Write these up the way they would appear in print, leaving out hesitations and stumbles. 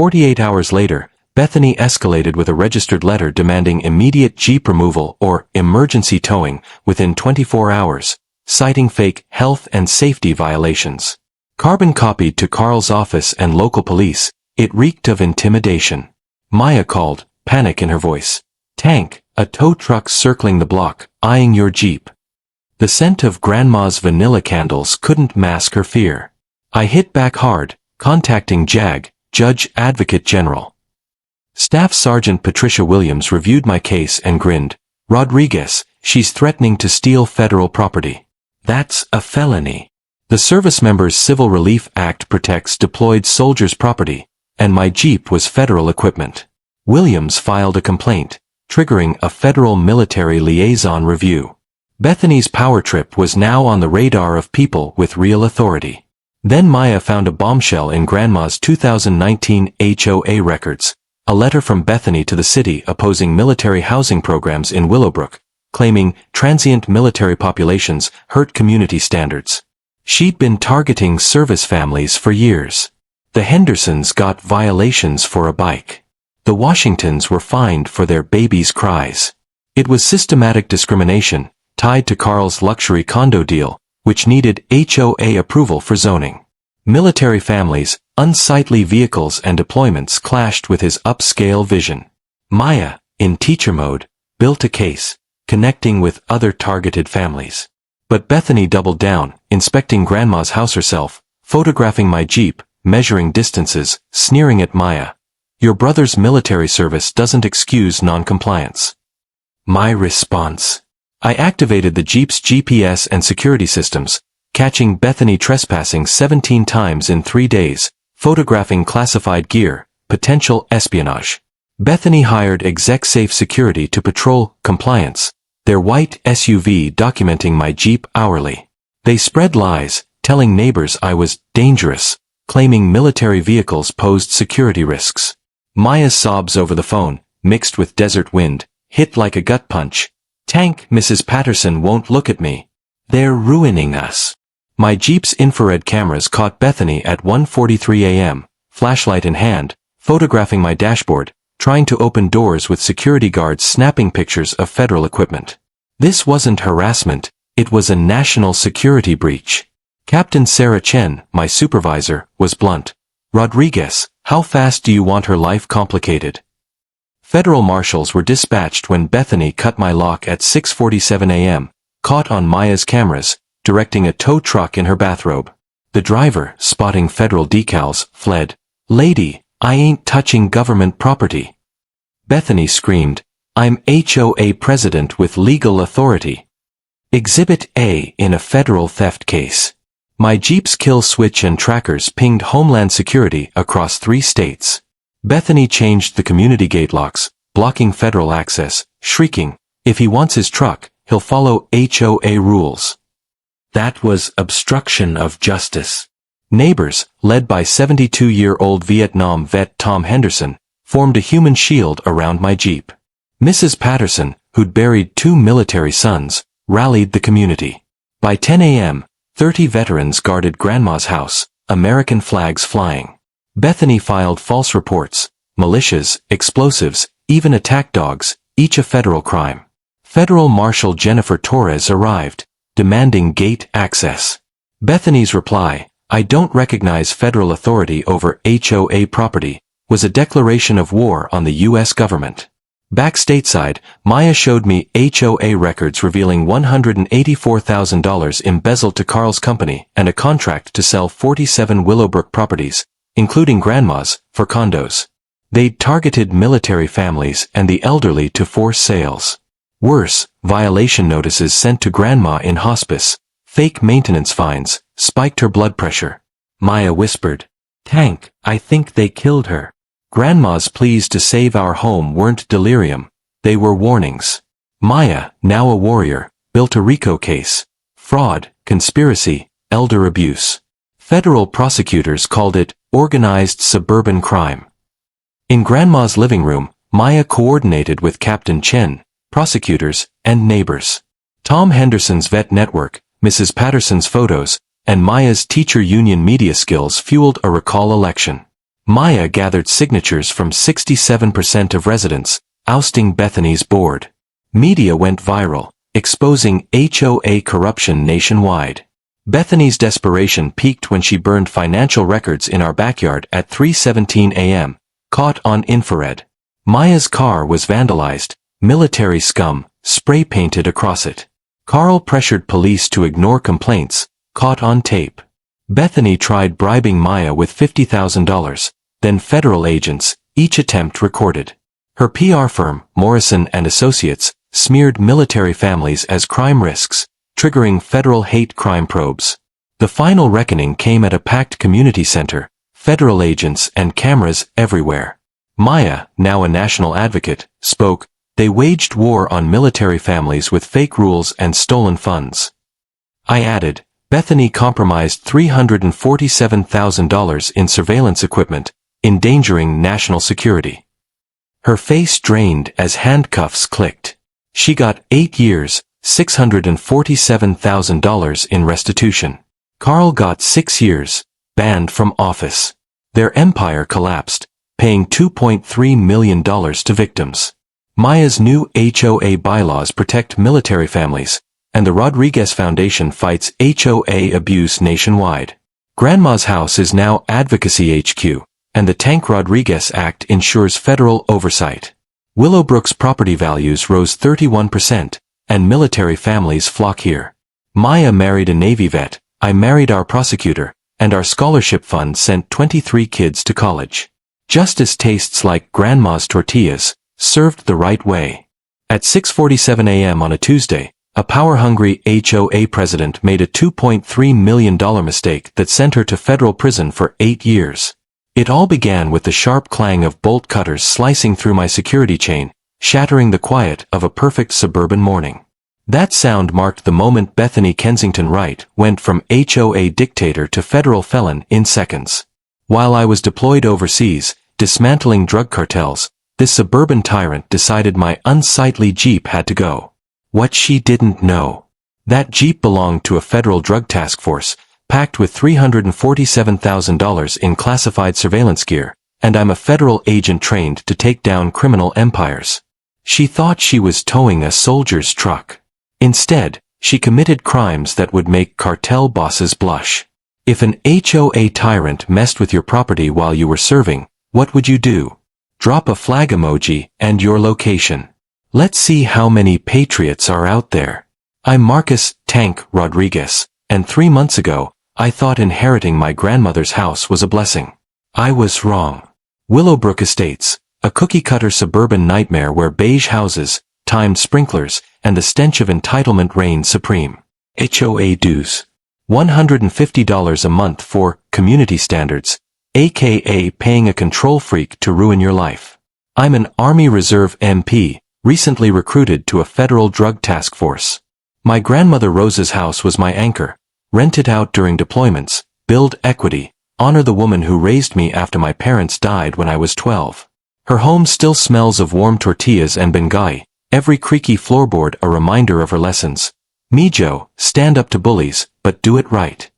48 hours later, Bethany escalated with a registered letter demanding immediate Jeep removal or emergency towing within 24 hours, citing fake health and safety violations. Carbon copied to Carl's office and local police, it reeked of intimidation. Maya called, panic in her voice. Tank, a tow truck circling the block, eyeing your Jeep. The scent of Grandma's vanilla candles couldn't mask her fear. I hit back hard, contacting JAG, Judge Advocate General. Staff Sergeant Patricia Williams reviewed my case and grinned. Rodriguez, she's threatening to steal federal property. That's a felony. The Service Members Civil Relief Act protects deployed soldiers' property, and my Jeep was federal equipment. Williams filed a complaint, triggering a federal military liaison review. Bethany's power trip was now on the radar of people with real authority. Then Maya found a bombshell in Grandma's 2019 HOA records, a letter from Bethany to the city opposing military housing programs in Willowbrook, claiming transient military populations hurt community standards. She'd been targeting service families for years. The Hendersons got violations for a bike. The Washingtons were fined for their babies' cries. It was systematic discrimination, tied to Carl's luxury condo deal, which needed HOA approval for zoning. Military families, unsightly vehicles and deployments clashed with his upscale vision. Maya, in teacher mode, built a case, connecting with other targeted families. But Bethany doubled down, inspecting Grandma's house herself, photographing my Jeep, measuring distances, sneering at Maya. Your brother's military service doesn't excuse non-compliance. My response. I activated the Jeep's GPS and security systems, catching Bethany trespassing 17 times in 3 days, photographing classified gear, potential espionage. Bethany hired ExecSafe Security to patrol compliance, their white SUV documenting my Jeep hourly. They spread lies, telling neighbors I was dangerous, claiming military vehicles posed security risks. Maya's sobs over the phone, mixed with desert wind, hit like a gut punch. Tank, Mrs. Patterson won't look at me. They're ruining us. My Jeep's infrared cameras caught Bethany at 1:43 a.m., flashlight in hand, photographing my dashboard, trying to open doors with security guards snapping pictures of federal equipment. This wasn't harassment, it was a national security breach. Captain Sarah Chen, my supervisor, was blunt. Rodriguez, how fast do you want her life complicated? Federal marshals were dispatched when Bethany cut my lock at 6:47 a.m., caught on Maya's cameras, directing a tow truck in her bathrobe. The driver, spotting federal decals, fled. Lady, I ain't touching government property. Bethany screamed, I'm HOA president with legal authority. Exhibit A in a federal theft case. My Jeep's kill switch and trackers pinged Homeland Security across 3 states. Bethany changed the community gate locks, blocking federal access, shrieking, if he wants his truck, he'll follow HOA rules. That was obstruction of justice. Neighbors, led by 72-year-old Vietnam vet Tom Henderson, formed a human shield around my Jeep. Mrs. Patterson, who'd buried 2 military sons, rallied the community. By 10 a.m., 30 veterans guarded Grandma's house, American flags flying. Bethany filed false reports, militias, explosives, even attack dogs, each a federal crime. Federal Marshal Jennifer Torres arrived, demanding gate access. Bethany's reply, I don't recognize federal authority over HOA property, was a declaration of war on the U.S. government. Back stateside, Maya showed me HOA records revealing $184,000 embezzled to Carl's company and a contract to sell 47 Willowbrook properties, including Grandma's, for condos. They'd targeted military families and the elderly to force sales. Worse, violation notices sent to Grandma in hospice, fake maintenance fines, spiked her blood pressure. Maya whispered, Tank, I think they killed her. Grandma's pleas to save our home weren't delirium, they were warnings. Maya, now a warrior, built a RICO case. Fraud, conspiracy, elder abuse. Federal prosecutors called it organized suburban crime. In Grandma's living room, Maya coordinated with Captain Chen, prosecutors, and neighbors. Tom Henderson's vet network, Mrs. Patterson's photos, and Maya's teacher union media skills fueled a recall election. Maya gathered signatures from 67% of residents, ousting Bethany's board. Media went viral, exposing HOA corruption nationwide. Bethany's desperation peaked when she burned financial records in our backyard at 3:17 a.m., caught on infrared. Maya's car was vandalized, military scum spray-painted across it. Carl pressured police to ignore complaints, caught on tape. Bethany tried bribing Maya with $50,000, then federal agents, each attempt recorded. Her PR firm, Morrison & Associates, smeared military families as crime risks, triggering federal hate crime probes. The final reckoning came at a packed community center, federal agents and cameras everywhere. Maya, now a national advocate, spoke, "They waged war on military families with fake rules and stolen funds." I added, "Bethany compromised $347,000 in surveillance equipment, endangering national security." Her face drained as handcuffs clicked. She got 8 years, $647,000 in restitution. Carl got 6 years, banned from office. Their empire collapsed, paying $2.3 million to victims. Maya's new HOA bylaws protect military families, and the Rodriguez Foundation fights HOA abuse nationwide. Grandma's house is now Advocacy HQ, and the Tank Rodriguez Act ensures federal oversight. Willowbrook's property values rose 31%, and military families flock here. Maya married a Navy vet, I married our prosecutor, and our scholarship fund sent 23 kids to college. Justice tastes like Grandma's tortillas, served the right way. At 6:47 a.m. on a Tuesday, a power-hungry HOA president made a $2.3 million mistake that sent her to federal prison for 8 years. It all began with the sharp clang of bolt cutters slicing through my security chain, shattering the quiet of a perfect suburban morning. That sound marked the moment Bethany Kensington Wright went from HOA dictator to federal felon in seconds. While I was deployed overseas, dismantling drug cartels, this suburban tyrant decided my unsightly Jeep had to go. What she didn't know. That Jeep belonged to a federal drug task force, packed with $347,000 in classified surveillance gear, and I'm a federal agent trained to take down criminal empires. She thought she was towing a soldier's truck. Instead, she committed crimes that would make cartel bosses blush. If an HOA tyrant messed with your property while you were serving, what would you do? Drop a flag emoji and your location. Let's see how many patriots are out there. I'm Marcus Tank Rodriguez, and 3 months ago, I thought inheriting my grandmother's house was a blessing. I was wrong. Willowbrook Estates, a cookie-cutter suburban nightmare where beige houses, timed sprinklers, and the stench of entitlement reign supreme. HOA dues. $150 a month for community standards, aka paying a control freak to ruin your life. I'm an Army Reserve MP, recently recruited to a federal drug task force. My grandmother Rose's house was my anchor. Rent it out during deployments, build equity, honor the woman who raised me after my parents died when I was 12. Her home still smells of warm tortillas and Bengali, every creaky floorboard a reminder of her lessons. Mijo, stand up to bullies, but do it right.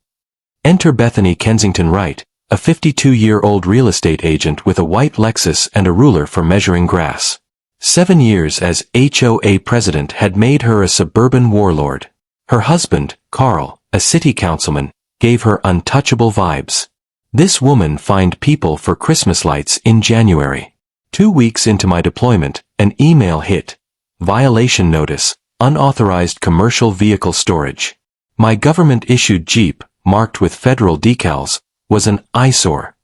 Enter Bethany Kensington Wright, a 52-year-old real estate agent with a white Lexus and a ruler for measuring grass. 7 years as HOA president had made her a suburban warlord. Her husband, Carl, a city councilman, gave her untouchable vibes. This woman fined people for Christmas lights in January. 2 weeks into my deployment, an email hit. Violation notice, unauthorized commercial vehicle storage. My government-issued Jeep, marked with federal decals, was an eyesore.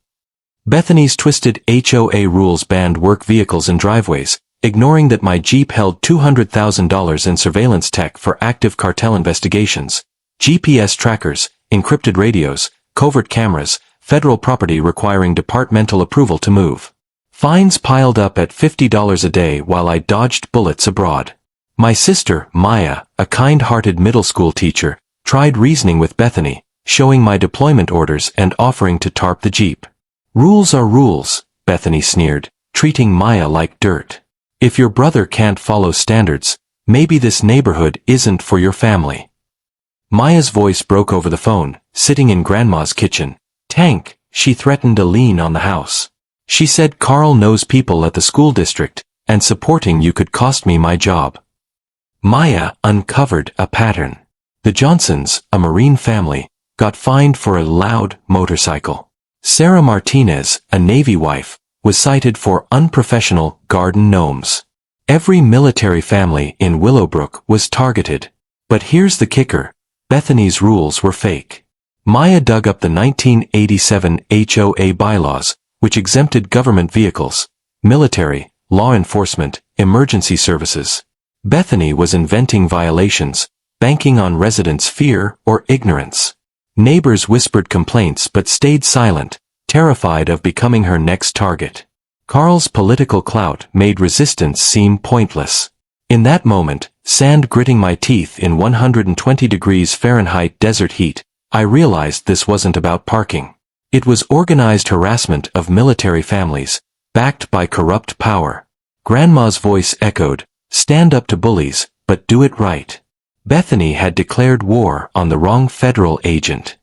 Bethany's twisted HOA rules banned work vehicles in driveways, ignoring that my Jeep held $200,000 in surveillance tech for active cartel investigations. GPS trackers, encrypted radios, covert cameras, federal property requiring departmental approval to move. Fines piled up at $50 a day while I dodged bullets abroad. My sister, Maya, a kind-hearted middle school teacher, tried reasoning with Bethany, showing my deployment orders and offering to tarp the Jeep. Rules are rules, Bethany sneered, treating Maya like dirt. If your brother can't follow standards, maybe this neighborhood isn't for your family. Maya's voice broke over the phone, sitting in Grandma's kitchen. Tank, she threatened a lien on the house. She said Carl knows people at the school district, and supporting you could cost me my job. Maya uncovered a pattern. The Johnsons, a Marine family, got fined for a loud motorcycle. Sarah Martinez, a Navy wife, was cited for unprofessional garden gnomes. Every military family in Willowbrook was targeted. But here's the kicker. Bethany's rules were fake. Maya dug up the 1987 HOA bylaws, which exempted government vehicles, military, law enforcement, emergency services. Bethany was inventing violations, banking on residents' fear or ignorance. Neighbors whispered complaints but stayed silent, terrified of becoming her next target. Carl's political clout made resistance seem pointless. In that moment, sand gritting my teeth in 120 degrees Fahrenheit desert heat, I realized this wasn't about parking. It was organized harassment of military families, backed by corrupt power. Grandma's voice echoed, "Stand up to bullies, but do it right." Bethany had declared war on the wrong federal agent.